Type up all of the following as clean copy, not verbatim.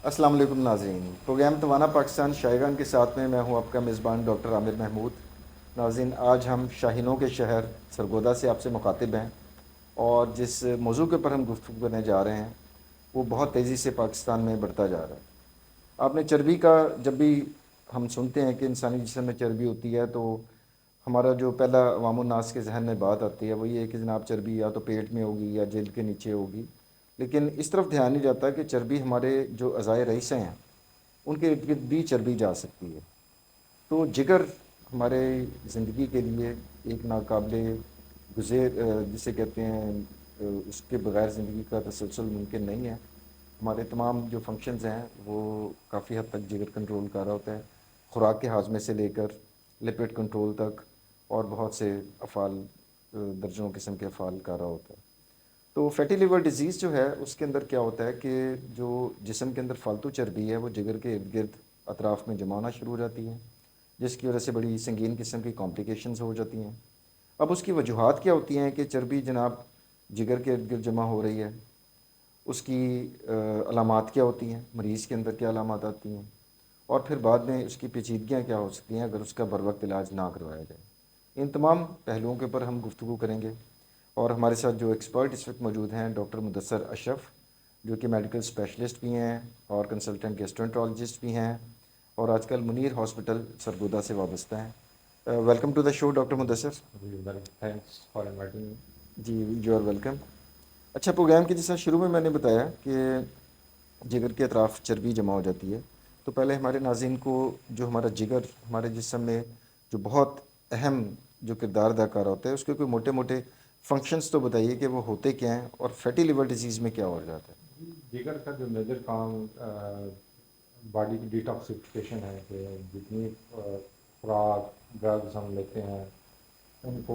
अस्सलाम वालेकुम नाज़रीन। प्रोग्राम तवाना पाकिस्तान शायगान के साथ में मैं हूं आपका मेज़बान डॉक्टर आमिर महमूद। नाज़रीन, आज हम शाहीनों के शहर सरगोदा से आपसे मुखातिब हैं और जिस मौजू के ऊपर हम गुफ्तगू करने जा रहे हैं वो बहुत तेज़ी से पाकिस्तान में बढ़ता जा रहा है। आपने चर्बी का जब भी हम सुनते हैं कि इंसानी जिस्म में चर्बी होती है तो हमारा जो पहला अवामुन्नास के जहन में बात आती है वो ये है कि जनाब चर्बी या तो पेट में होगी या जल्द के नीचे होगी। लेकिन इस तरफ ध्यान नहीं जाता कि चर्बी हमारे जो अज़ाए रईस हैं उनके इर्द गिर्द भी चर्बी जा सकती है। तो जिगर हमारे ज़िंदगी के लिए एक नाकाबिले गुज़ेर जिसे कहते हैं उसके बगैर ज़िंदगी का तसलसल मुमकिन नहीं है। हमारे तमाम जो फंक्शंस हैं वो काफ़ी हद तक जिगर कंट्रोल कर रहा होता है, खुराक के हाजमे से लेकर लिपिड कंट्रोल तक, और बहुत से अफ़ाल दर्जनों किस्म के अफ़ाल कर रहा होता है। तो फैटी लिवर डिज़ीज़ जो है उसके अंदर क्या होता है कि जो जिस्म के अंदर फालतू चर्बी है वो जिगर के इर्द गिर्द अतराफ़ में जमा होना शुरू हो जाती है, जिसकी वजह से बड़ी संगीन किस्म की कॉम्प्लिकेशंस हो जाती हैं। अब उसकी वजूहात क्या होती हैं कि चर्बी जनाब जिगर के इर्द गिर्द जमा हो रही है, उसकी अलामात क्या होती हैं, मरीज़ के अंदर क्या अलामात आती हैं, और फिर बाद में उसकी पेचीदगियाँ क्या हो सकती हैं अगर उसका बर वक्त इलाज ना करवाया जाए। इन तमाम पहलुओं के ऊपर हम गुफ्तगू करेंगे और हमारे साथ जो एक्सपर्ट इस वक्त मौजूद हैं डॉक्टर मुदस्सर अशरफ, जो कि मेडिकल स्पेशलिस्ट भी हैं और कंसल्टेंट गेस्ट्रोएंटरोलॉजिस्ट भी हैं और आजकल मुनीर हॉस्पिटल सरगोदा से वाबस्ता हैं। Welcome to the show doctor Mudassar. Well, thanks for inviting me. जी, यू आर वेलकम। अच्छा, प्रोग्राम के जैसा शुरू में मैंने बताया कि जिगर के अतराफ़ चर्बी जमा हो जाती है, तो पहले हमारे नाज़रीन को जो हमारा जिगर हमारे जिस्म में जो बहुत अहम जो किरदार अदा कर रहा होता है उसके कोई मोटे मोटे फंक्शंस तो बताइए कि वो होते क्या हैं और फैटी लिवर डिजीज़ में क्या हो जाता है। जिगर का जो मेजर काम बॉडी की डिटॉक्सिफिकेशन है कि जितनी खुराक ड्रग्स हम लेते हैं उनको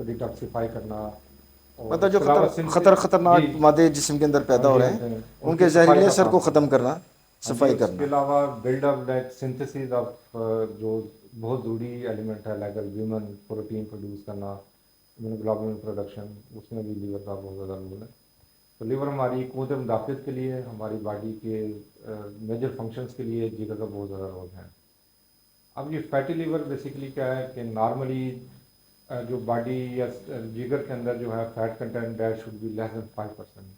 डिटॉक्सिफाई करना और मतलब जो उसके अलावा जी ख़तरनाक मादे जिस्म के अंदर पैदा हाँ हो जी रहे हाँ हैं जी उनकी उनके सफाई जहरीले का असर को काम ख़त्म करना। करना, हाँ जी, सफाई उसके करना। अलावा बिल्डअप लाइक सिंथेसिस ऑफ जो बहुत ज़रूरी एलिमेंट है लाइक एल्ब्यूमिन प्रोटीन प्रोड्यूस करना, इम्यूनोग्लोबुलिन प्रोडक्शन, उसमें भी लीवर का बहुत ज़्यादा रोल है। तो लीवर हमारी क़ुव्वत मुदाफ़अत के लिए हमारी बॉडी के मेजर फंक्शंस के लिए जिगर का बहुत ज़्यादा रोल है। अब ये फैटी लीवर बेसिकली क्या है कि नॉर्मली जो बॉडी या जिगर के अंदर जो है fat content that should be less than 5%।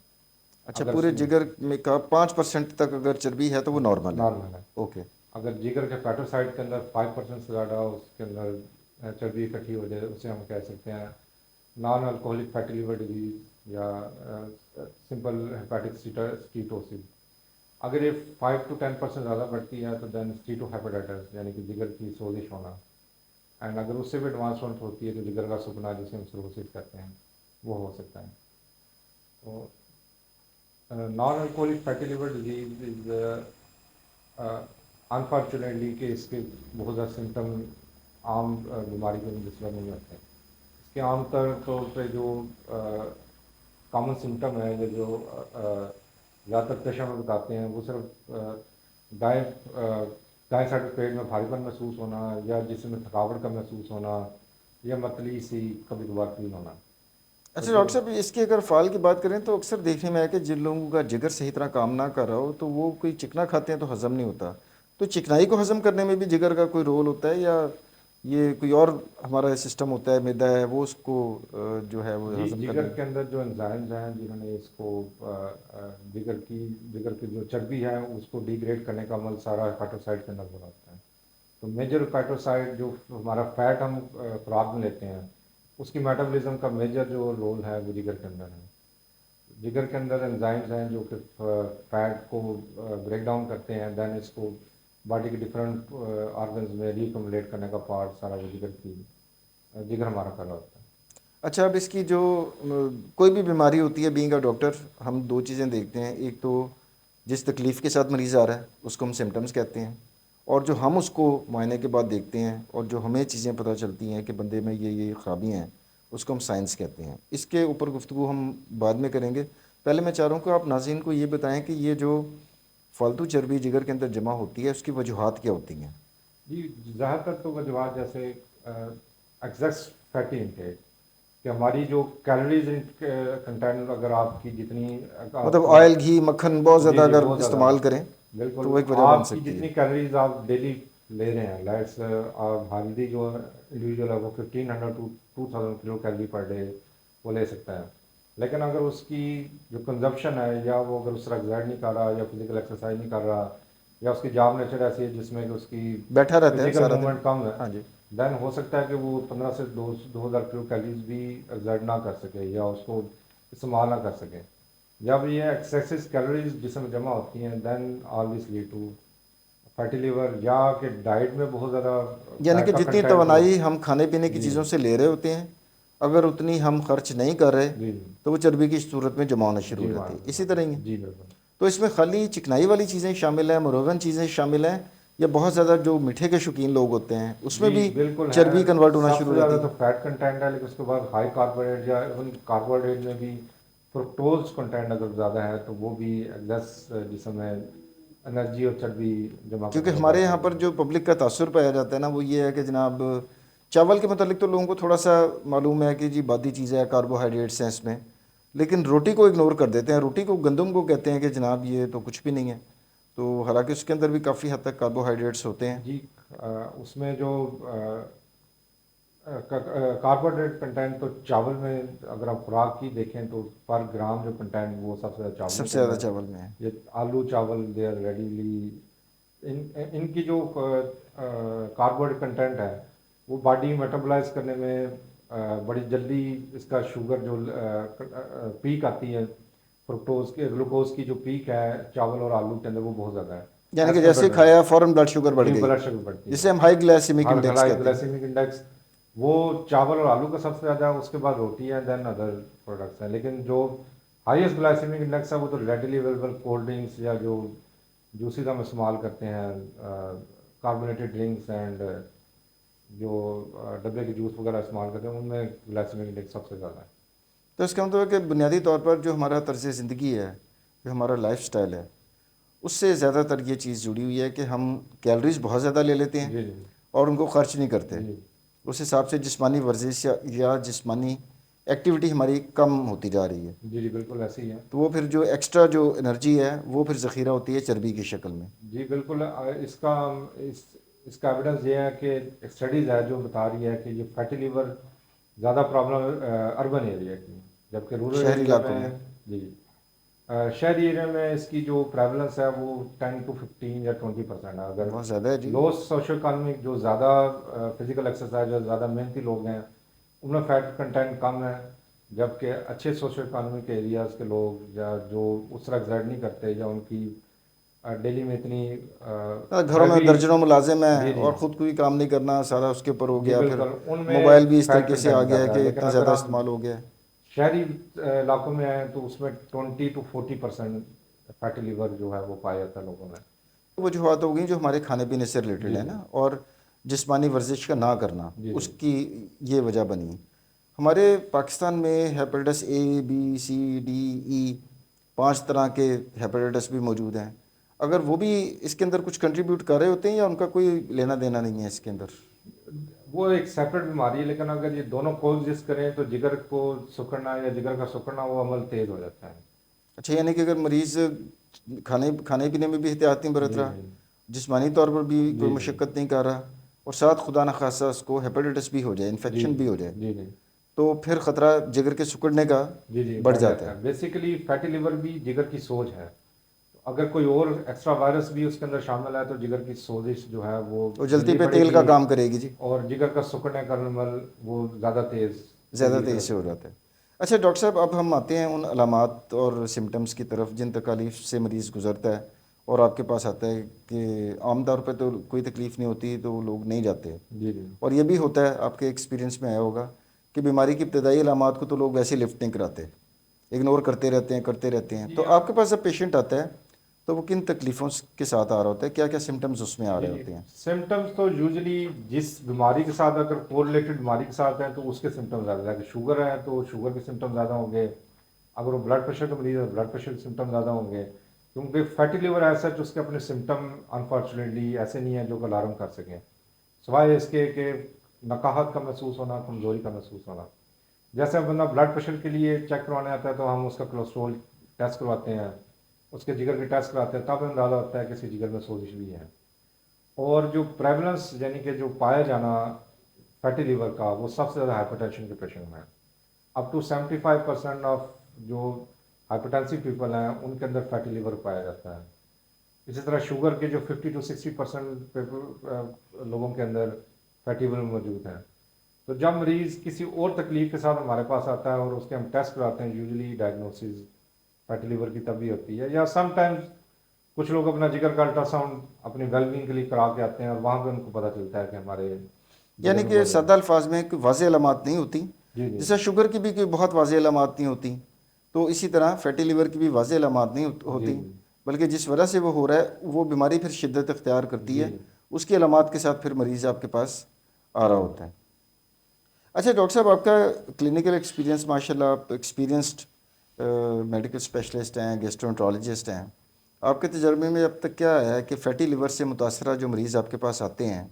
अच्छा, अगर पूरे जिगर में का 5% तक अगर चर्बी है तो वो नॉर्मल है। नॉर्मल है। ओके। अगर जिगर के फैटोसाइड के अंदर 5% से ज़्यादा उसके अंदर चर्बी इकट्ठी हो जाए उसे हम कह सकते हैं non alcoholic fatty liver disease या सिंपल हेपेटिक स्टीटोसिस। अगर ये 5 to 10% ज़्यादा बढ़ती है तो देन स्टीटोहेपेटाइटिस यानी कि जिगर की सोजिश होना। एंड अगर उससे भी एडवांसमेंट होती है तो जिगर का सुखना जिसे हम सिरोसिस कहते हैं वो हो सकता है। तो non alcoholic fatty liver disease is unfortunately कि इसके बहुत ज़्यादा सिम्टम आम बीमारी के जिसमें नहीं होते। इसके तौर पे जो कॉमन सिम्टम है या जो ज़्यादातर पेशेंट में बताते हैं वो सिर्फ दाएं दाएं साइड पेट में भारीपन महसूस होना या जिसमें थकावट का महसूस होना या मतली सी कभी कभार फील होना। तो अच्छा जो डॉक्टर साहब, इसकी अगर फ़ाल की बात करें तो अक्सर देखने में आया कि जिन लोगों का जिगर सही तरह काम ना कर रहा हो तो वो कोई चिकना खाते हैं तो हज़म नहीं होता। तो चिकनाई को हज़म करने में भी जिगर का कोई रोल होता है या ये कोई और हमारा सिस्टम होता है, मैदा है वो उसको जो है वो जी हज़म करने जिगर में। के अंदर जो एंजाइम्स हैं जिन्होंने इसको जिगर की जो चर्बी है उसको डिग्रेड करने का अमल सारा हेपेटोसाइट के अंदर हो रहा है। तो मेजर हेपेटोसाइट जो हमारा फैट हम खुराक में लेते हैं उसकी मेटाबॉलिज्म का मेजर जो रोल है वो जिगर के अंदर है। जिगर के अंदर एंजाइम्स हैं जो कि फैट को ब्रेक डाउन करते हैं देन इसको बॉडी के डिफरेंट ऑर्गन्स में रिकम्युलेट करने का पार्ट सारा वो जिगर हमारा कर रहा होता है। अच्छा, अब इसकी जो कोई भी बीमारी होती है, बीइंग अ डॉक्टर हम दो चीज़ें देखते हैं। एक तो जिस तकलीफ़ के साथ मरीज़ आ रहा है उसको हम सिम्टम्स कहते हैं, और जो हम उसको मुआयने के बाद देखते हैं और जो हमें चीज़ें पता चलती हैं कि बंदे में ये ख़राबियाँ हैं उसको हम साइंस कहते हैं। इसके ऊपर गुफ्तगू हम बाद में करेंगे। पहले मैं चाह रहा हूँ कि आप नाज़रीन को ये बताएं कि ये जो फालतू चर्बी जिगर के अंदर जमा होती है उसकी वजूहात क्या होती हैं। जी ज़्यादातर तो वजूहत जैसे एक्सेस फैटी इनटेक कि हमारी जो कैलोरीज कंटेंट अगर आपकी जितनी मतलब आपको, ऑयल घी मक्खन बहुत जी ज़्यादा जी अगर बहुत ज़्यादा, इस्तेमाल करें तो बिल्कुल वो एक वजह बन आपकी सकती जितनी है। कैलोरीज आप डेली ले रहे हैं, लेट्स आप हेल्दी जो इंडिविजुअल है वो 1500 to 2000 kilo calorie per day वो ले सकता है। लेकिन अगर उसकी जो कंजप्शन है, या वो अगर उसका एक्सरसाइज नहीं कर रहा, या फिजिकल एक्सरसाइज नहीं कर रहा, या उसकी जॉब नेचर ऐसी है जिसमें कि उसकी बैठा रहता है फिजिकल सारा दिन। मूवमेंट कम है, हाँ जी। देन हो सकता है कि वो 15 से 2000 किलो कैलोरीज भी एक्सर्ट ना कर सके, या उसको इस्तेमाल ना कर सके। जब ये एक्सेसिव कैलोरीज जिसम में जमा होती हैं, then all this lead to fatty liver, या कि डाइट में बहुत ज़्यादा यानी कि फैट का जितनी कंटेंट हो। तवानाई हम खाने पीने की जी चीज़ों से ले रहे होते हैं, अगर उतनी हम खर्च नहीं कर रहे जी तो वो चर्बी की सूरत में जमा होना शुरू जी हो जाती है। इसी तरह ही है। जी बिल्कुल। तो इसमें खाली चिकनाई वाली चीज़ें शामिल हैं, मुरवन चीज़ें शामिल हैं, या बहुत ज़्यादा जो मीठे के शौकीन लोग होते हैं उसमें जी भी बिल्कुल है। चर्बी कन्वर्ट होना शुरू सबसे हो जाती ज़्यादा तो है। फैट कंटेंट है, लेकिन उसके बाद हाई कार्बोहाइड्रेट, या इवन कार्बोहाइड्रेट में भी फ्रुक्टोज कंटेंट अगर ज़्यादा है तो वो भी एग्जस जिसमें एनर्जी और चर्बी जमा क्योंकि करने का हमारे बायस यहाँ बनता पर है। जो पब्लिक का तासुर पाया जाता है ना, वो ये है कि जनाब चावल के मतलब तो लोगों को थोड़ा सा मालूम है कि जी बादी चीज़ है, कार्बोहाइड्रेट्स हैं इसमें, लेकिन रोटी को इग्नोर कर देते हैं। रोटी को गंदम को कहते हैं कि जनाब ये तो कुछ भी नहीं है। तो हालांकि उसके अंदर भी काफ़ी हद तक कार्बोहाइड्रेट्स होते हैं। जी उसमें जो कार्बोहाइड्रेट कंटेंट तो चावल में अगर आप खुराक की देखें तो पर ग्राम जो कंटेंट वो सबसे ज़्यादा चावलों सबसे के ज़्यादा अंदर है। चावल में है। ये आलू चावल दे आर रेडीली, इनकी जो कार्बोहाइड्रेट कंटेंट है वो बॉडी मेटाबोलाइज करने में बड़ी जल्दी, इसका शुगर जो पीक आती है, फ्रुक्टोज के ग्लूकोज की जो पीक है चावल और आलू के अंदर वो बहुत ज़्यादा है यानी एज कि जैसे ही कम्पेयर खाया फ़ौरन ब्लड शुगर बढ़ टू गई, ब्लड शुगर बढ़ती है। जिसे हम हाई ग्लाइसेमिक हर इंडेक्स हलाई कहते हैं। ग्लाइसेमिक इंडेक्स वो चावल और आलू का सबसे ज़्यादा है, उसके बाद रोटी है, देन अदर प्रोडक्ट्स हैं। लेकिन जो हाईएस्ट ग्लाइसेमिक इंडेक्स है वो तो रेडिली अवेलेबल कोल्ड ड्रिंक्स, या जो जूसेस हम इस्तेमाल करते हैं, कार्बोनेटेड ड्रिंक्स एंड जो डब्बे के जूस वगैरह इस्तेमाल करते हैं, उनमें ग्लाइसेमिक इंडेक्स सबसे ज़्यादा है। तो इसका मतलब है कि बुनियादी तौर पर जो हमारा तर्ज ज़िंदगी है, जो हमारा लाइफ स्टाइल है, उससे ज़्यादातर ये चीज़ जुड़ी हुई है कि हम कैलोरीज बहुत ज़्यादा ले लेते हैं जी जी और उनको खर्च नहीं करते। जी उस हिसाब से जिस्मानी वर्जिश या जिस्मानी एक्टिविटी हमारी कम होती जा रही है। जी जी बिल्कुल ऐसे ही है। तो वो फिर जो एक्स्ट्रा जो एनर्जी है वो फिर ज़ख़ीरा होती है चर्बी की शक्ल में। जी बिल्कुल इसका इसका एविडेंस ये है कि स्टडीज़ है जो बता रही है कि ये फैटी लिवर ज़्यादा प्रॉब्लम अर्बन एरिया की, जबकि रूरल शहरी एरिया इलाकों में में, जी शहरी एरिया में इसकी जो प्रेवलेंस है वो 10 to 15 या 20% है। अगर बहुत ज़्यादा है जी। लो सोशो इकोनॉमिक जो ज़्यादा फिजिकल एक्सरसाइज और ज़्यादा मेहनती लोग हैं उनमें फैट कंटेंट कम है, जबकि अच्छे सोशो इकोनॉमिक एरियाज़ के लोग, या जो उस तरह एक्सर्साइज नहीं करते, या उनकी डेली में इतनी घरों में हैवी, दर्जनों मुलाजिम हैं जी जी और ख़ुद कोई काम नहीं करना, सारा उसके ऊपर हो जी गया। फिर बिल्कुल, उनमें मोबाइल भी इस फैट तरीके से आ कंटेंट गया है ज़्यादा है। कि लेकिन इतना अगर ज़्यादा हम इस्तेमाल हो गया है। शहरी इलाकों में आए तो उसमें 20 to 40% फैटी लिवर जो है वो पाया जाता है लोगों में। वजूहत हो गई जो हमारे खाने पीने से रिलेटेड जी है जी ना, और जिस्मानी वर्जिश का ना करना, जी जी उसकी ये वजह बनी। हमारे पाकिस्तान में hepatitis A B C D E 5 तरह के हेपेटाइटिस भी मौजूद हैं। अगर वो भी इसके अंदर कुछ कंट्रीब्यूट कर रहे होते हैं या उनका कोई लेना देना नहीं है इसके अंदर? वो एक सेपरेट बीमारी है, लेकिन अगर ये दोनों कोएग्जिस्ट करें तो जिगर को सिकुड़ना या जिगर का सिकुड़ना वो अमल तेज हो जाता है। अच्छा, यानी कि अगर मरीज़ खाने खाने पीने में भी एहतियात नहीं बरत जी रहा, जी जिस्मानी तौर पर भी कोई जी जी मशक्क़त नहीं कर रहा, और साथ खुदा न खासा उसको हेपेटाइटिस भी हो जाए, जी इन्फेक्शन भी हो जाए, जी जी तो फिर ख़तरा जिगर के सिकुड़ने का जी जी बढ़ बढ़ जाता जाता है। है। बेसिकली फैटी लिवर भी जिगर की सोज है, तो अगर कोई और एक्स्ट्रा वायरस भी उसके अंदर शामिल है तो जिगर की सोजिश जो है वो वो जलती जल्दी पे तेल बढ़ेगी, का काम करेगी जी, और जिगर का सिकुड़ने का अमल वो ज़्यादा ज़्यादा तेज़ी की तेज़ी तरफ से हो होता है। जाता है। अच्छा डॉक्टर साहब, अब हम आते हैं उन अलामात और सिम्टम्स की तरफ जिन तकालीफ से मरीज़ गुजरता है और आपके पास आता है कि आम तौर पे तो कोई तकलीफ़ नहीं होती तो लोग नहीं जाते, जी जी और ये भी होता है आपके एक्सपीरियंस में आया होगा कि बीमारी की इब्तदाई अलामात को तो लोग वैसे लिफ्ट नहीं कराते, इग्नोर करते रहते हैं। जी तो आप आपके पास जब पेशेंट आता है तो वो किन तकलीफ़ों के साथ आ रहा होता है, क्या क्या सिम्टम्स उसमें आ जी रहे जी होते हैं? सिम्टम्स तो यूजुअली जिस बीमारी के साथ अगर कोरिलेटेड बीमारी के साथ है तो उसके सिम्टम्स ज़्यादा है। शुगर है तो शुगर के सिम्टम्स ज़्यादा होंगे, अगर वो ब्लड प्रेशर का मरीज है ब्लड प्रेशर के सिम्टम्स ज़्यादा होंगे, क्योंकि फैटी लिवर ऐसा है उसके अपने सिम्टम अनफॉर्चुनेटली ऐसे नहीं है जो कि अलार्म कर सकें, सिवाय इसके कि नकाहत का महसूस होना, कमज़ोरी का महसूस होना। जैसे अब बंदा ब्लड प्रेशर के लिए चेक करवाने आता है तो हम उसका कोलेस्ट्रॉल टेस्ट करवाते हैं, उसके जिगर के टेस्ट कराते हैं, तब अंदाज़ा होता है कि किसी जिगर में सोजिश भी है। और जो प्रेवलेंस यानी कि जो पाया जाना फैटी लिवर का, वो सबसे ज़्यादा हाइपरटेंशन के पेशेंट में है। अप टू 75% ऑफ जो हाइपरटेंसिव पीपल हैं उनके अंदर फैटी लिवर पाया जाता है। इसी तरह शुगर के जो 50 to 60% लोगों के अंदर फैटी लिवर मौजूद है। तो जब मरीज़ किसी और तकलीफ के साथ हमारे पास आता है और उसके हम टेस्ट कराते हैं, यूजुअली डायग्नोसिस फैटी लिवर की तभी होती है। या समटाइम्स कुछ लोग अपना जिगर का अल्ट्रासाउंड अपनी वेलबींग के लिए करा के आते हैं और वहाँ पे उनको पता चलता है कि हमारे जिगर यानी में कि बहुत ज़्यादा। सादा अल्फाज में कोई वाज़ेह अलामात नहीं होती, जी जी जैसे शुगर की भी कोई बहुत वाज़ेह अलामात नहीं होती, तो इसी तरह फैटी लिवर की भी वाज़ेह अलामात नहीं जी होती, बल्कि जिस वजह से वो हो रहा है वो बीमारी फिर शिद्दत अख्तियार करती जी है, उसकी अलामात के साथ फिर मरीज़ आपके पास आ रहा होता है। अच्छा डॉक्टर साहब, आपका क्लिनिकल एक्सपीरियंस माशाल्लाह, आप एक्सपीरियंस्ड मेडिकल स्पेशलिस्ट हैं, गेस्ट्रोएंटरोलॉजिस्ट हैं, आपके तजर्बे में अब तक क्या है कि फ़ैटी लिवर से मुतासरा जो मरीज़ आपके पास आते हैं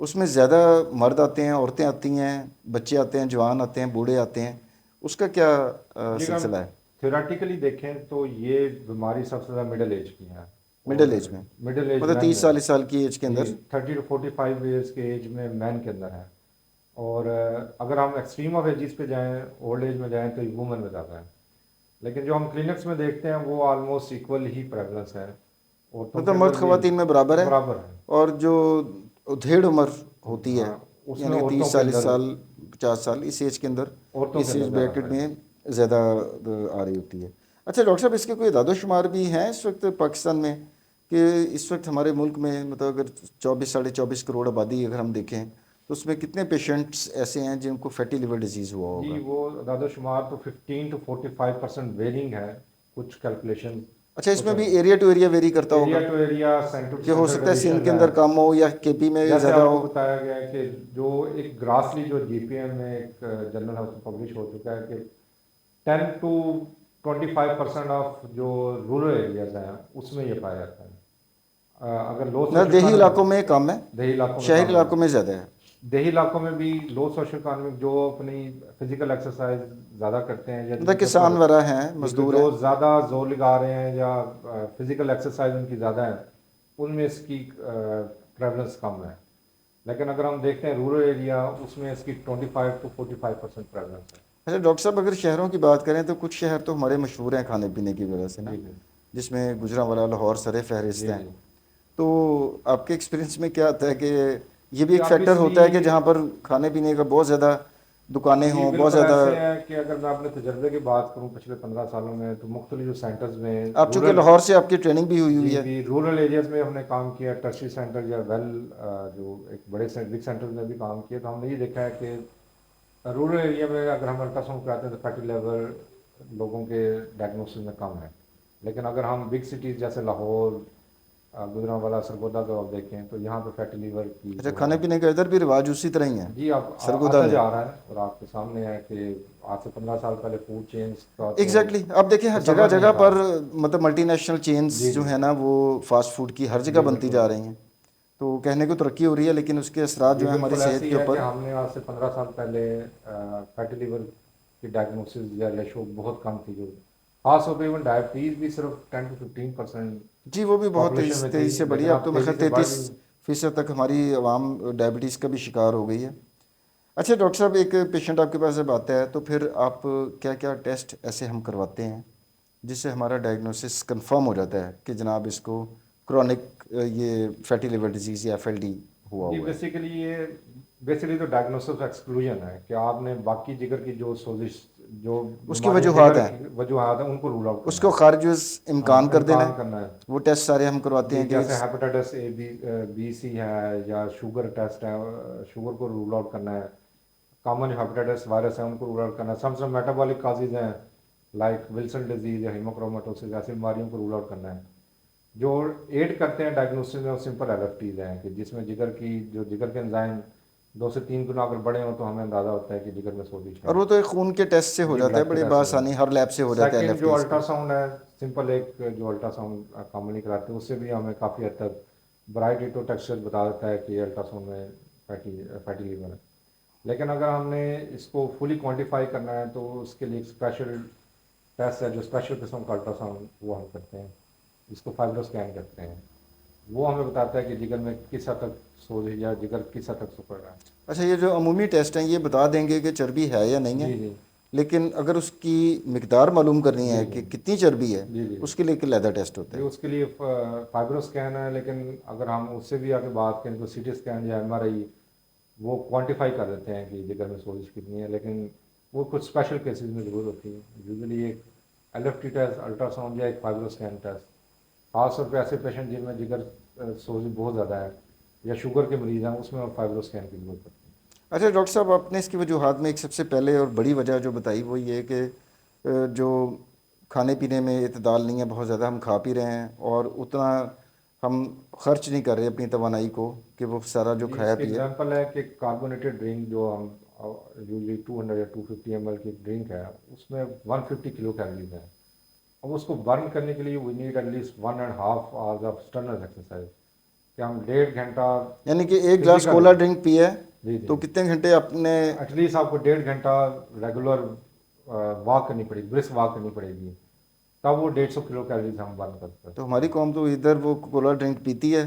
उसमें ज़्यादा मर्द आते हैं, औरतें आती हैं, बच्चे आते हैं, जवान आते हैं, बूढ़े आते हैं, उसका क्या जी। अगर सिलसिला है? थ्योरेटिकली देखें तो ये बीमारी सबसे ज़्यादा मिडिल एज की है। मिडिल और एज में, मिडिल एज मतलब मैन तीस में है। चालीस साल की एज के जी, अंदर? 30 to 45 ईयर्स के एज में मैन के अंदर है। और अगर हम एक्सट्रीम ऑफ एजिस पे जाएं, ओल्ड एज में जाएं, तो वुमेन में ज़्यादा है। लेकिन जो हम क्लिनिक्स में देखते हैं वो ऑलमोस्ट इक्वल ही प्रेवलेंस है, औरतों मतलब के मर्द अंदर भी ख़वातीन में बराबर है, बराबर है। और जो धेड़ उम्र होती है, हाँ, उसमें यानी कि औरतों तीस के चालीस अंदर, साल 50 साल, इस एज के अंदर, औरतों के इस अंदर एज ज़्यादा ब्रैकेट है। में ज़्यादा आ रही होती है। अच्छा डॉक्टर साहब, इसके कोई दादोशुमार भी हैं इस वक्त पाकिस्तान में, कि इस वक्त हमारे मुल्क में मतलब अगर 24 साढ़े 24 करोड़ आबादी अगर हम देखें तो उसमें कितने पेशेंट्स ऐसे हैं जिनको फैटी लिवर डिजीज़ हुआ जी, होगा? वो दादा शुमार तो 15 to 45% वेरिंग है, कुछ कैलकुलेशन, अच्छा, कुछ इसमें भी एरिया टू एरिया वेरी करता एरिया होगा, टू एरिया, सेंटर टू कि हो सेंटर सकता है सिंध कंडीशन के है। अंदर कम हो या केपी में जैसे ज़्यादा हो। आपको बताया गया है कि जो एक ग्रासली जो जीपीएम में एक जर्नल है उसमें पब्लिश हो चुका है कि 10 to 25% ऑफ जो रूरल एरियाज हैं उसमें ये पाया जाता है। अगर लो ना सोशल देही इलाकों इकोनॉमिक, में कम है, देही इलाकों में शहरी कम है। इलाकों में ज़्यादा है। देही इलाकों में भी लो सोशल इकोनॉमिक जो अपनी फिजिकल एक्सरसाइज ज़्यादा करते हैं, या मतलब जिनके किसान ऊपर वगैरह हैं, जिनको मजदूर जो हैं। ज़्यादा जोर लगा रहे हैं या फिजिकल एक्सरसाइज उनकी ज़्यादा है, उनमें इसकी प्रेवलेंस कम है। लेकिन अगर हम देखते हैं रूरल एरिया, उसमें इसकी 25 to 45% प्रेवलेंस है। अच्छा डॉक्टर साहब, अगर शहरों की बात करें तो कुछ शहर तो हमारे मशहूर हैं खाने पीने की वजह से ना, जी जी जिसमें गुजरांवाला, लाहौर सरे फहरिस्त जी हैं। जी तो आपके एक्सपीरियंस में क्या आता है कि ये भी जी एक फैक्टर ऑब्वियसली। होता है कि जहाँ पर खाने पीने का बहुत ज़्यादा दुकानें जी हों, बहुत बिल्कुल ज़्यादा? ऐसे है कि अगर मैं अपने तजर्बे की बात करूं पिछले 15 सालों में, तो मुख्तलिफ जो सेंटर्स में आप चूँकि रूरल, लाहौर से आपकी ट्रेनिंग भी हुई हुई जी है। जी, रूरल एरियाज में हमने काम किया, टर्शरी सेंटर या जो एक बड़े बिग सेंटर्स में भी काम किया, तो हमने ये देखा है कि रूरल एरिया में अगर हम अल्ट्रासाउंड कराते हैं तो फैटी लेवल लोगों के डायग्नोसिस में कम है। लेकिन अगर हम बिग सिटीज़ जैसे लाहौर, गुजरांवाला, सरगोदा को आप देखें तो यहाँ पे फैटी लीवर की अच्छा, जो है, खाने पीने का इधर भी रिवाज उसी तरह ही है जी आप सरगोदा आता में? जा रहा है। और आपके सामने है कि आज से 15 साल पहले फूड चेंज का तो एग्जैक्टली exactly। आप देखिए हर जगह तसव्वुर नहीं जगह था। पर मतलब मल्टीनेशनल चेन्स जी जो जी है ना, वो फास्ट फूड की हर जगह जी बनती बिल्कुल। जा रही हैं। तो कहने को तरक्की हो रही है, लेकिन उसके असरात जी जो है हमारी बिल्कुल सेहत ऐसी के है कि ऊपर। हमने आज से 15 साल पहले फैटी लिवर की डायग्नोसिस या रेशो बहुत कम थी, जो खास तौर पर इवन डायबिटीज़ भी सिर्फ 10 to 15% जी, वो भी बहुत पॉपुलेशन में थी। तेज़ी से बढ़ी लेकिन है, अब अब तो मैं तेज़ी ख्याल से बढ़ तैंतीस रही है। फीसद तक हमारी आवाम डायबिटीज़ का भी शिकार हो गई है। अच्छा डॉक्टर साहब, एक पेशेंट आपके पास जब आता है तो फिर आप क्या क्या टेस्ट ऐसे हम करवाते हैं जिससे हमारा डायग्नोसिस कंफर्म हो जाता है कि जनाब इसको क्रॉनिक ये फैटी लिवर डिजीज़ या एफएलडी हुआ जी हुआ है? बेसिकली तो डायग्नोसिस एक्सक्लूजन है कि आपने बाकी जिगर की जो सोजिश, जो उसकी बीमारियां वजूहत जिगर हैं, की वजूहत है, उनको रूल आउट करना उसको है। खारिज हाँ, इम्कान कर देना इम्कान है। करना है। वो टेस्ट सारे हम करवाते जी, हैं कि जैसे hepatitis A B B C है या शुगर टेस्ट है, शुगर को रूल आउट करना है। कॉमन हेपेटाइटिस वायरस है, उनको रूल आउट करना है। सम मेटाबॉलिक काजेज हैं लाइक विल्सन डिजीज या हीमोक्रोमेटोसिस, ऐसी बीमारियों को रूल आउट करना है। जो एड करते हैं डायग्नोसिस में वो सिंपल एलएफटीज हैं कि जिसमें जिगर के एंजाइम 2 से 3 गुना अगर बड़े हों तो हमें अंदाज़ा होता है कि जिगर में सोजिश और है। वो तो एक खून के टेस्ट से हो जी जाता है, ब्लड के बड़ी टेस्ट होगा। बासानी हर लैब से हो जाता है सेकंड जो एलएफटीज का। अल्ट्रासाउंड है, सिंपल एक जो अल्ट्रासाउंड कॉमनली कराते हैं, उससे भी हमें काफ़ी हद तक ब्राइट टेक्सचर बता देता है कि अल्ट्रासाउंड में फैटी फैटी लीवर है। लेकिन अगर हमने इसको फुली क्वांटिफाई करना है तो उसके लिए एक स्पेशल टेस्ट है जो स्पेशल किस्म का अल्ट्रासाउंड वो हम करते हैं, जिसको फाइब्रो स्कैन करते हैं। वो हमें बताता है कि जिगर में किस हद तक सोज या जिगर किस हद तक सिकुड़ रहा है। अच्छा, ये जो अमूमी टेस्ट हैं ये बता देंगे कि चर्बी है या नहीं है, जी जी लेकिन अगर उसकी मिकदार मालूम करनी जी है जी कि कितनी चर्बी है, जी जी उसके लिए एक अलहदा टेस्ट होता जी है। उसके लिए फाइब्रो स्कैन है, लेकिन अगर हम उससे भी आगे बात करें तो सीटी स्कैन या एमआरआई वो क्वांटिफाई कर देते हैं कि जिगर में सोजिश कितनी है, लेकिन वो कुछ स्पेशल केसेस में ज़रूर होती है। यूजुअली एक एलएफटी टेस्ट, अल्ट्रासाउंड या एक फाइब्रो स्कैन टेस्ट, खासतौर पे ऐसे पेशेंट जिनमें जिगर सोजिश बहुत ज़्यादा है या शुगर के मरीज़ हैं, उसमें फाइब्रो स्कैन की जरूरत पड़ती है। अच्छा डॉक्टर साहब, आपने इसकी वजूहात में एक सबसे पहले और बड़ी वजह जो बताई वो ये कि जो खाने पीने में इतदाल नहीं है, बहुत ज़्यादा हम खा पी रहे हैं और उतना हम खर्च नहीं कर रहे अपनी तवानाई को कि वो सारा जो जी खाया इसकी पिए। एग्जांपल है कि कार्बोनेटेड ड्रिंक जो हम यूजली 200 या 250 ml की ड्रिंक है, उसमें 150 किलो कैलोरीज है। अब उसको बर्न करने के लिए we need at least 1.5 hours of sterner exercise, कि हम 1.5 घंटा यानी कि एक गिलास फिजिकली। कोला ड्रिंक पिया है जी तो जी कितने घंटे आपने। एटलीस्ट आपको 1.5 घंटा रेगुलर वॉक करनी पड़ेगी, ब्रिस्क वॉक करनी पड़ेगी, तब वो 150 किलो कैलोरीज हम बर्न कर तो सकते हमारी हैं। कौम तो इधर वो कोला ड्रिंक पीती है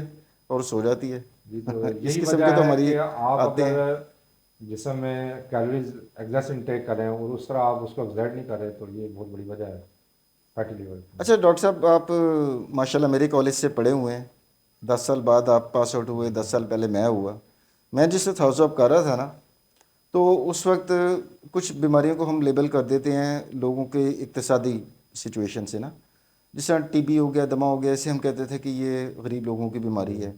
और सो जाती है। जी तो इस यही किस्म के वजह तो है कि हमारी आप आते अगर हैं। जिसम में कैलोरीज एग्जेस इंटेक कर रहे हैं और उस तरह आप उसको एग्जर्ट नहीं कर रहे, तो ये बहुत बड़ी वजह है फैटी लिवर की। अच्छा डॉक्टर साहब, आप माशाल्लाह मेरे कॉलेज से पढ़े हुए हैं। 10 साल बाद आप पास आउट हुए, 10 साल पहले मैं हुआ। मैं जिस वक्त हाउस ऑफ कर रहा था ना, तो उस वक्त कुछ बीमारियों को हम लेबल कर देते हैं लोगों के इक्तसादी सिचुएशन से ना। जिस तरह टीबी हो गया, दमा हो गया, ऐसे हम कहते थे कि ये गरीब लोगों की बीमारी जी है,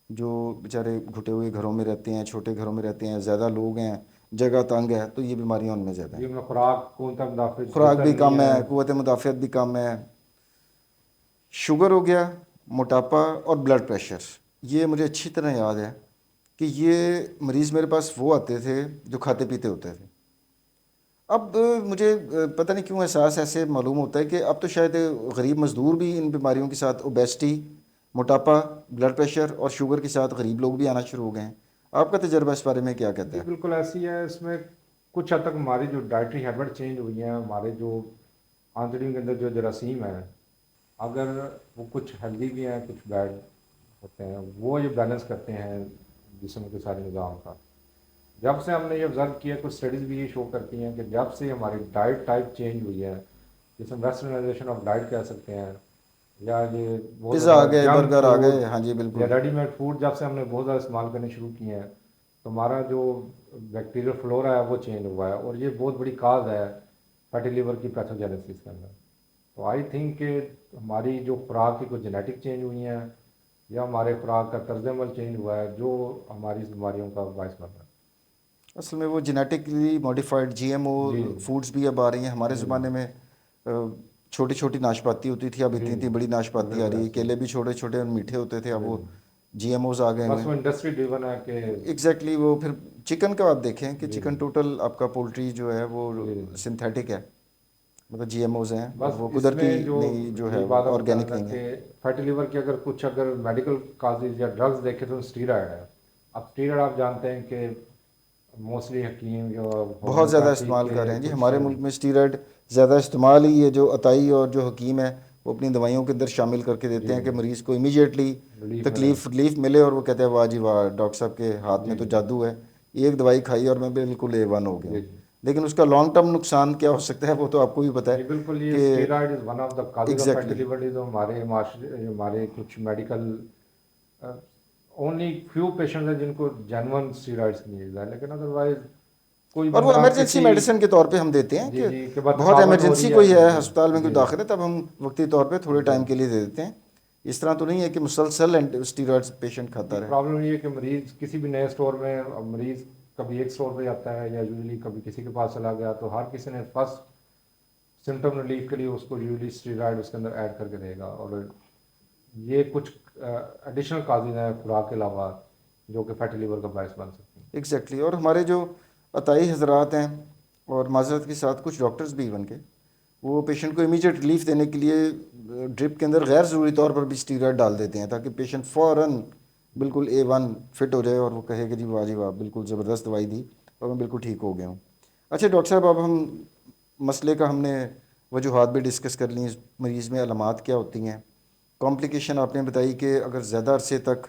जो बेचारे घुटे हुए घरों में रहते हैं, छोटे घरों में रहते हैं, ज़्यादा लोग हैं, जगह तंग है, तो ये बीमारियां उनमें ज़्यादा जी हैं। उनमें खुराक को उनका मुदाफ़ित खुराक बेहतर भी नहीं कम है। है, क़ुव्वत मुदाफ़ियत भी कम है। शुगर हो गया, मोटापा और ब्लड प्रेशर, ये मुझे अच्छी तरह याद है कि ये मरीज़ मेरे पास वो आते थे जो खाते पीते होते थे। अब मुझे पता नहीं क्यों एहसास ऐसे मालूम होता है कि अब तो शायद गरीब मज़दूर भी इन बीमारियों के साथ, ओबेसिटी, मोटापा, ब्लड प्रेशर और शुगर के साथ गरीब लोग भी आना शुरू हो गए हैं। आपका तजर्बा इस बारे में क्या कहता जी है? बिल्कुल ऐसी है। इसमें कुछ हद तक हमारी जो डाइटरी हैबिट चेंज हुई है, हमारे जो आंतड़ियों के अंदर जो जरासीम है, अगर वो कुछ हेल्दी भी हैं कुछ बैड होते हैं, वो ये बैलेंस करते हैं जिस्म के सारे निज़ाम का। जब से हमने ये ऑब्जर्व किया, कुछ स्टडीज़ भी ये शो करती हैं कि जब से हमारी डाइट टाइप चेंज हुई है, जिसे वेस्टर्नाइजेशन ऑफ डाइट कह सकते हैं, या ये बहुत पिज़्ज़ा आ ज़्यादा गए, जंक बर्गर आ गए, फूड हाँ जी या बिल्कुल। रेडीमेड फूड जब से हमने बहुत ज़्यादा इस्तेमाल करने शुरू किए हैं, तो हमारा जो बैक्टीरियल फ्लोरा है वो चेंज हुआ है, और ये बहुत बड़ी काज है फैटी लिवर की पैथोजेनेसिस के अंदर। तो आई थिंक कि हमारी जो खुराक की कुछ जेनेटिक चेंज हुई हैं, या हमारे खुराक का तर्ज अमल चेंज हुआ है, जो हमारी इस बीमारियों का बायस बन रहा है। असल में वो जेनेटिकली मॉडिफाइड जीएमओ जी फूड्स भी अब आ रही हैं। हमारे जी ज़माने में छोटी छोटी नाशपाती होती थी, अब जी इतनी जी इतनी बड़ी नाशपाती आ बिल्कुल रही है। ऐसे ही। केले भी छोटे छोटे और मीठे होते थे, अब जी वो जी जीएमओज आ गए हुए बस वो हैं। इंडस्ट्री ड्रिवन है कि एग्जैक्टली वो फिर चिकन का आप देखें कि जी चिकन टोटल आपका पोल्ट्री जो है वो जी सिंथेटिक है, मतलब जीएमओज हैं और बस वो कुदरती इसमें जो नहीं, जो यही है वो बात आप बताना ऑर्गेनिक था नहीं कि है। फैटी लिवर की अगर कुछ अगर मेडिकल काजेज या ड्रग्स देखें तो स्टीरॉयड है। अब स्टीरॉयड आप जानते हैं कि मोस्टली हकीम जो बहुत ज़्यादा होम्योपैथी इस्तेमाल के कर रहे हैं जी कुछ हमारे मुल्क में स्टीरॉयड। ज़्यादा इस्तेमाल ही ये जो अताई और जो हकीम है वो अपनी दवाइयों के अंदर शामिल करके जी देते हैं कि जी मरीज़ को इमीडिएटली रिलीफ मिले। तकलीफ रिलीफ मिले और वो कहते हैं वाह जी वाह, डॉक्टर साहब के हाथ में जी तो जी जादू है, एक दवाई खाई और मैं बिल्कुल A1 हो गया जी हूँ। जी लेकिन उसका लॉन्ग टर्म नुकसान क्या हो सकता है वो तो आपको भी पता है जी बिल्कुल। ये कि steroid is one of the causes of fatty exactly. Liver disease. हमारे माशरे हमारे कुछ मेडिकल ओनली फ्यू पेशेंट्स हैं जिनको जेन्युइन स्टीरॉयड्स की नीड है, लेकिन अदरवाइज कोई और वो बंदा इमरजेंसी किसी मेडिसिन के तौर पे हम देते हैं जी कि जी के बाद बहुत थकावट हो इमरजेंसी रही है। कोई है, जी अस्पताल में कोई जी दाखिल है, तब हम वक्ती तौर पे थोड़े जी टाइम के लिए दे देते हैं। इस तरह तो नहीं है कि मुसलसल स्टीरॉयड्स पेशेंट खाता जी रहे। प्रॉब्लम ये है कि मरीज किसी भी नए स्टोर में, अब मरीज कभी एक स्टोर पे जाता है या यूजली कभी किसी के पास चला गया, तो हर किसी ने फर्स्ट सिम्टम रिलीफ के लिए उसको यूजली स्टीरॉयड उसके अंदर ऐड करके देगा, और ये कुछ एडिशनल काजेज हैं खुराक के अलावा जो कि फैटी लिवर का बायस बन सकते हैं। एग्जैक्टली और हमारे जो अताई हजरात हैं और माजरत के साथ कुछ डॉक्टर्स भी इवन के, वो पेशेंट को इमीडिएट रिलीफ देने के लिए ड्रिप के अंदर गैर ज़रूरी तौर पर भी स्टीरॉयड डाल देते हैं ताकि पेशेंट फ़ौरन बिल्कुल A1 फिट हो जाए और वो कहे कि जी वाह बिल्कुल ज़बरदस्त दवाई दी, और मैं बिल्कुल ठीक हो गया हूँ। अच्छा डॉक्टर साहब, अब हम मसले का हमने वजूहात भी डिस्कस कर ली, मरीज़ में अलामात क्या होती हैं, कॉम्प्लिकेशन आपने बताई कि अगर ज़्यादा अरसे तक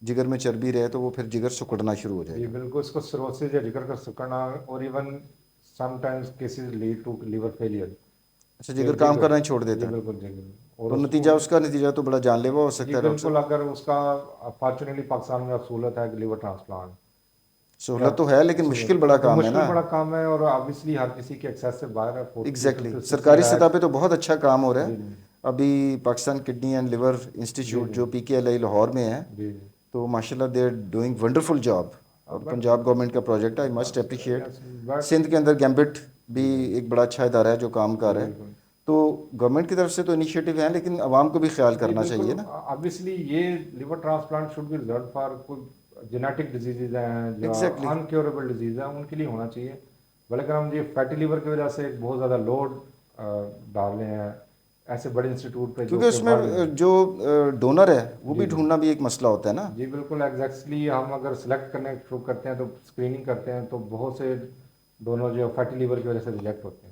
जिगर में चर्बी रहे तो वो फिर जिगर सिकुड़ना शुरू हो जी जाएगा। बिल्कुल, इसको सिरोसिस या जिगर का सिकुड़ना, और even sometimes cases lead to liver failure. अच्छा, कि जिगर काम जिगर, करना ही छोड़ जी देता है, बिल्कुल जी बिल्कुल, और तो उसको, नतीजा उसका नतीजा तो बड़ा जानलेवा हो जी सकता है डॉक्टर बिल्कुल, साहब। अगर उसका, फॉर्चुनेटली पाकिस्तान में अब सहूलत है कि लिवर ट्रांसप्लांट या सहूलत तो है लेकिन मुश्किल सहूलत, बड़ा लेकिन काम है मुश्किल ना। बड़ा काम है, और ऑब्वियसली हर किसी के एक्सेस से बाहर है। 40 to एग्जैक्टली exactly. 50 सरकारी सतह लाख। पे तो बहुत अच्छा काम हो रहा जी है। जी अभी पाकिस्तान किडनी एंड लिवर जी इंस्टीट्यूट जी जो PKLI लाहौर में है, जी। तो माशाल्लाह they are doing wonderful job. और बट पंजाब गवर्नमेंट का प्रोजेक्ट है, आई मस्ट बस, अप्रिशिएट। यस बट, सिंध के अंदर गैम्बिट भी जी जी एक बड़ा अच्छा इदारा है जो काम जी कर रहा है। बिल्कुल तो गवर्नमेंट की तरफ से तो इनिशिएटिव हैं लेकिन आवाम को भी ख्याल जी करना बिल्कुल। चाहिए ना। ऑब्वियसली ये liver transplant should be reserve for कोई जेनेटिक डिजीजेज हैं जो एग्जैक्टली exactly. अनक्योरेबल डिजीज है, उनके लिए होना चाहिए। बल्कि अगर हम ये फैटी लिवर की वजह से एक बहुत ज़्यादा लोड डाल रहे हैं ऐसे बड़े इंस्टीट्यूट पे जो क्योंकि कि वर्ल्ड उसमें में। जो डोनर है वो जी भी जी ढूंढना भी एक मसला होता है ना। जी बिल्कुल, एग्जैक्टली, हम अगर सेलेक्ट करने शुरू करते हैं तो स्क्रीनिंग करते हैं तो बहुत से डोनर जो फैटी लिवर की वजह से रिजेक्ट होते हैं।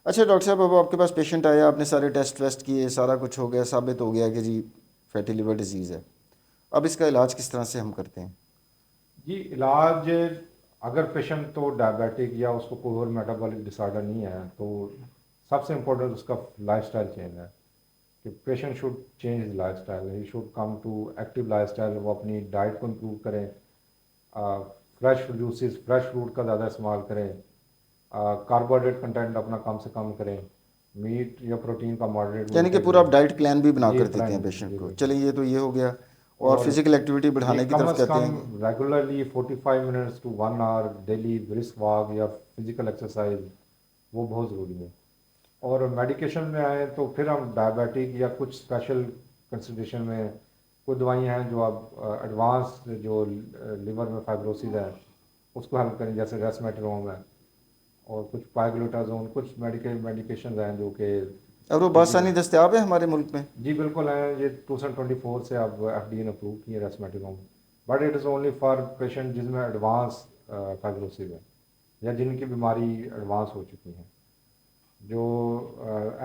अच्छा डॉक्टर साहब, अब आपके पास पेशेंट आया, आपने सारे टेस्ट वेस्ट किए, सारा कुछ हो गया, साबित हो गया कि जी फैटी लिवर डिजीज़ है, अब इसका इलाज किस तरह से हम करते हैं? जी इलाज, अगर पेशेंट तो डायबिटिक या उसको कोई और मेटाबॉलिक डिसऑर्डर नहीं है तो सबसे इम्पोर्टेंट उसका लाइफस्टाइल चेंज है। कि patient should change his lifestyle, he should come to active lifestyle, वो अपनी डाइट को इम्प्रूव करें, फ्रेश जूसेस, फ्रेश फ्रूट का ज़्यादा इस्तेमाल करें, कार्बोहाइड्रेट कंटेंट अपना कम से कम करें, मीट या प्रोटीन का मॉडरेट वो यानी कि इंटेक पूरा लें। आप डाइट प्लान भी बना जी कर देते प्लान, हैं पेशेंट जी को, बिल्कुल। चलिए ये तो ये हो गया। और और फिजिकल एक्टिविटी जी बढ़ाने की कम तरफ अज़ कहते कम हैं। Regularly 45 minutes to 1 hour daily brisk walk या फिजिकल एक्सरसाइज, वो बहुत ज़रूरी है। और मेडिकेशन में आए तो फिर हम डायबिटिक या कुछ स्पेशल कंसिडरेशन में कुछ दवाइयाँ हैं जो आप एडवांस जो लिवर में फाइब्रोसिस है उसको हेल्प करें, जैसे रेसमेट्रोम है, और कुछ पाइग्लूटाजोन, कुछ मेडिकेशन हैं जो कि और वो इजी बासानी है। दस्तियाब है हमारे मुल्क में? जी बिल्कुल है, ये 2024 से अब FDA ने अप्रूव किए resmetirom, but it is only for patient जिसमें एडवांस फाइब्रोसिस है या जिनकी बीमारी एडवांस हो चुकी है। जो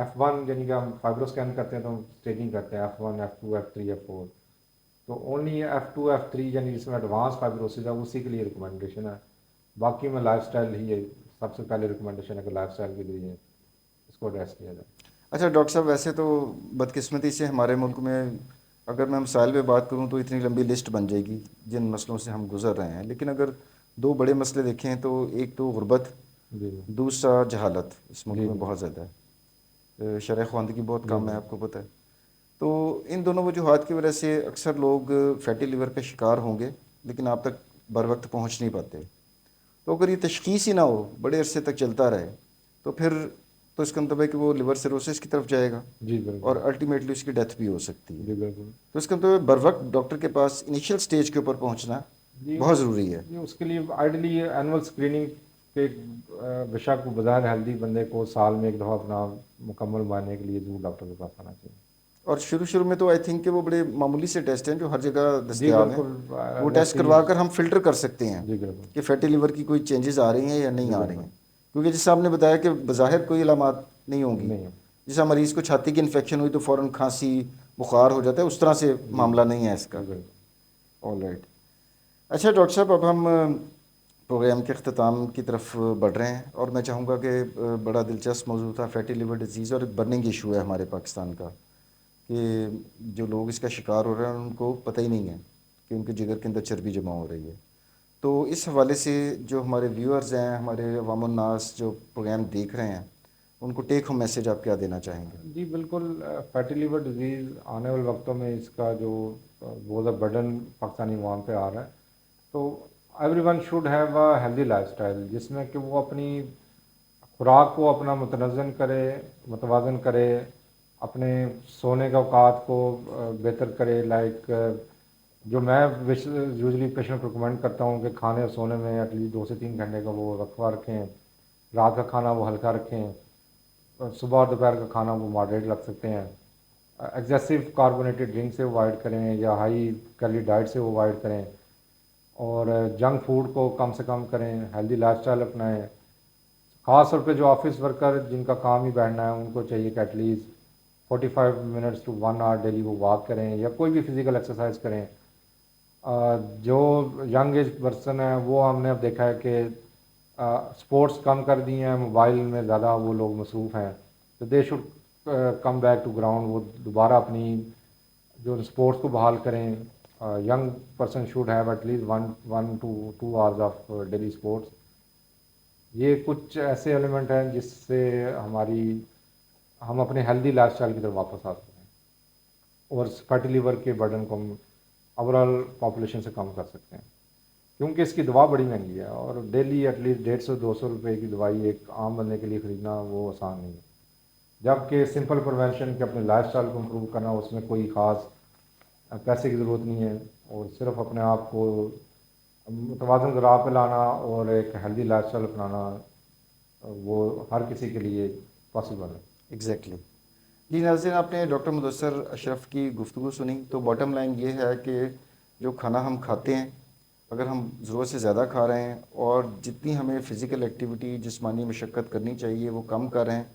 F1 यानी कि हम फाइब्रो स्कैन करते हैं तो हम स्टेजिंग करते हैं F1, F2, F3, F4, तो ओनली F2, F3 यानी जिसमें एडवांस फाइब्रोसिस है उसी के लिए रिकमेंडेशन है। बाकी में लाइफस्टाइल ही है, सबसे पहले रिकमेंडेशन है कि लाइफस्टाइल के लिए इसको एड्रेस किया जाए। अच्छा डॉक्टर साहब, वैसे तो बदकिस्मती से हमारे मुल्क में अगर मैं मसाइल पे बात करूं तो इतनी लंबी लिस्ट बन जाएगी जिन मसलों से हम गुजर रहे हैं, लेकिन अगर दो बड़े मसले देखें तो एक तो गुर्बत, जी दूसरा जहालत इस मुल्क जी में जी बहुत ज़्यादा है। शरह ख़वानदगी बहुत जी कम है, जी आपको पता है। तो इन दोनों वजूहात की वजह से अक्सर लोग फैटी लिवर का शिकार होंगे लेकिन आप तक बर वक्त पहुँच नहीं पाते। तो अगर ये तशख़ीस ही ना हो, बड़े अरसे तक चलता रहे, तो फिर तो इसका मतलब है कि वो लिवर सिरोसिस की तरफ जाएगा जी और बिल्कुल अल्टीमेटली उसकी डेथ भी हो सकती है। जी बिल्कुल तो इसका मतलब है बर वक्त डॉक्टर के पास इनिशियल स्टेज के ऊपर पहुंचना जी। बहुत ज़रूरी है। जी उसके लिए आइडली एनुअल स्क्रीनिंग के बेशक बज़ाहिर हेल्दी बंदे को साल में एक दफ़ा अपना मुकम्मल मारने के लिए ज़रूर डॉक्टर के पास आना चाहिए। और शुरू शुरू में तो आई थिंक कि वो बड़े मामूली से टेस्ट हैं जो हर जगह जी दस्तयाब हैं। बिल्कुल, वो टेस्ट करवा एनेस्थीज, कर हम फ़िल्टर कर सकते हैं जी बिल्कुल कि फैटी लिवर की कोई चेंजेस आ रही हैं या नहीं जी आ रही बिल्कुल, हैं। क्योंकि जैसे आपने बताया कि बज़ाहिर कोई अलामात नहीं होंगी, नहीं है, जैसा मरीज़ को छाती की इन्फेक्शन हुई तो फ़ौरन खांसी बुखार हो जाता है, उस तरह से जी मामला नहीं है इसका। जी बिल्कुल। All right. अच्छा डॉक्टर साहब, अब हम प्रोग्राम के अख्ताम की तरफ बढ़ रहे हैं और मैं चाहूँगा कि बड़ा दिलचस्प मौजूद था फैटी लिवर डिजीज़, और एक बर्निंग इशू है हमारे पाकिस्तान का कि जो लोग इसका शिकार हो रहे हैं उनको पता ही नहीं है कि उनके जिगर के अंदर चर्बी जमा हो रही है। तो इस हवाले से जो हमारे व्यूअर्स हैं, हमारे अवामुन नास जो प्रोग्राम देख रहे हैं, उनको टेक होम मैसेज आप क्या देना चाहेंगे? जी बिल्कुल, फैटी लिवर डिजीज़ आने वाले वक्तों में इसका जो बहुत ज़्यादा बर्डन पाकिस्तानी अवाम पे आ रहा है, तो everyone should have a healthy lifestyle जिसमें कि वो अपनी खुराक को अपना मुतनज़्ज़न करे, मुतवाज़न करे, अपने सोने का औकात को बेहतर करे। लाइक जो मैं यूजली पेशेंट को रिकमेंड करता हूँ कि खाने और सोने में एटलीस्ट 2 से 3 घंटे का वो वक्फा रखें, रात का खाना वो हल्का रखें, सुबह और दोपहर का खाना वो मॉडरेट रख सकते हैं, एग्जेसिव कार्बोनेटेड ड्रिंक से अवॉइड करें या हाई कैलोरी डाइट से अवॉइड करें, और जंक फूड को कम से कम करें, हेल्दी लाइफस्टाइल अपनाएं। ख़ास तौर पे जो ऑफिस वर्कर जिनका काम ही बैठना है, उनको चाहिए कि at least 45 minutes to 1 hour daily वो वॉक करें या कोई भी फिज़िकल एक्सरसाइज करें। जो यंग एज पर्सन है वो हमने अब देखा है कि स्पोर्ट्स कम कर दिए हैं, मोबाइल में ज़्यादा वो लोग मसरूफ़ हैं। तो they should come back to ground, वो दोबारा अपनी जो स्पोर्ट्स को बहाल करें। Young person should have at least 1 to 2 hours of daily sports. ये कुछ ऐसे एलिमेंट हैं जिससे हम अपने हेल्दी लाइफस्टाइल की तरफ वापस आ सकते हैं और फैटी लिवर के बर्डन को हम ओवरऑल पॉपुलेशन से कम कर सकते हैं। क्योंकि इसकी दवा बड़ी महंगी है और डेली एटलीस्ट 150-200 रुपये की दवाई एक आम बंदे के लिए ख़रीदना वो आसान नहीं है। जबकि सिंपल प्रिवेंशन के अपने लाइफस्टाइल को इम्प्रूव करना, उसमें कोई ख़ास पैसे की ज़रूरत नहीं है और सिर्फ अपने आप को मुतवाज़न ग़िज़ा पे लाना और एक हेल्दी लाइफस्टाइल अपनाना वो हर किसी के लिए पॉसिबल है। एग्जैक्टली जी नाज़रीन, आपने डॉक्टर मुदस्सर अशरफ की गुफ्तगू सुनी। तो बॉटम लाइन ये है कि जो खाना हम खाते हैं, अगर हम ज़रूरत से ज़्यादा खा रहे हैं और जितनी हमें फ़िज़िकल एक्टिविटी जिस्मानी मशक्क़त करनी चाहिए वो कम कर रहे हैं,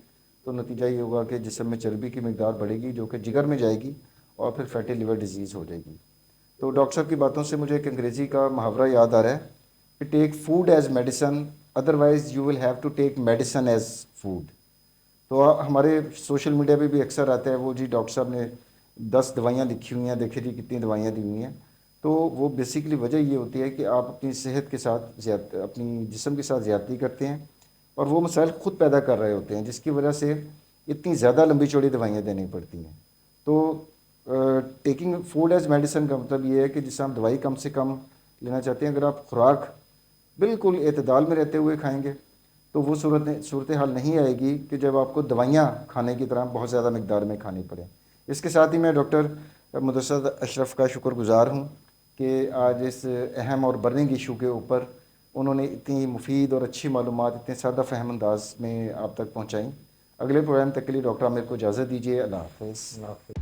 तो नतीजा ये होगा कि जिस्म में चर्बी की मकदार बढ़ेगी जो कि जिगर में जाएगी और फिर फैटी लिवर डिजीज़ हो जाएगी। तो डॉक्टर साहब की बातों से मुझे एक अंग्रेज़ी का मुहावरा याद आ रहा है कि take food as medicine, otherwise you will have to take medicine as food. तो हमारे सोशल मीडिया पे भी अक्सर आता है वो जी डॉक्टर साहब ने 10 दवाइयाँ लिखी हुई हैं, देखिए जी कितनी दवाइयाँ दी हुई हैं। तो वो बेसिकली वजह ये होती है कि आप अपनी सेहत के साथ अपनी जिस्म के साथ ज़्यादती करते हैं और वो मसाइल ख़ुद पैदा कर रहे होते हैं, जिसकी वजह से इतनी ज़्यादा लंबी चौड़ी दवाइयाँ देनी पड़ती हैं। तो टेकिंग फूड एज़ मेडिसिन का मतलब ये है कि जिससे हम दवाई कम से कम लेना चाहते हैं, अगर आप खुराक बिल्कुल एतदाल में रहते हुए खाएंगे तो वो सूरत हाल नहीं आएगी कि जब आपको दवाइयाँ खाने की तरह बहुत ज़्यादा मकदार में खानी पड़े। इसके साथ ही मैं डॉक्टर मुदस्सर अशरफ का शुक्रगुज़ार हूँ कि आज इस अहम और बर्निंग इशू के ऊपर उन्होंने इतनी मुफीद और अच्छी मालूमात इतने सादा फ़हम अंदाज में आप तक पहुँचाई। अगले प्रोग्राम तक के लिए डॉक्टर आमिर को इजाज़त दीजिए। अल्लाह हाफ़िज़।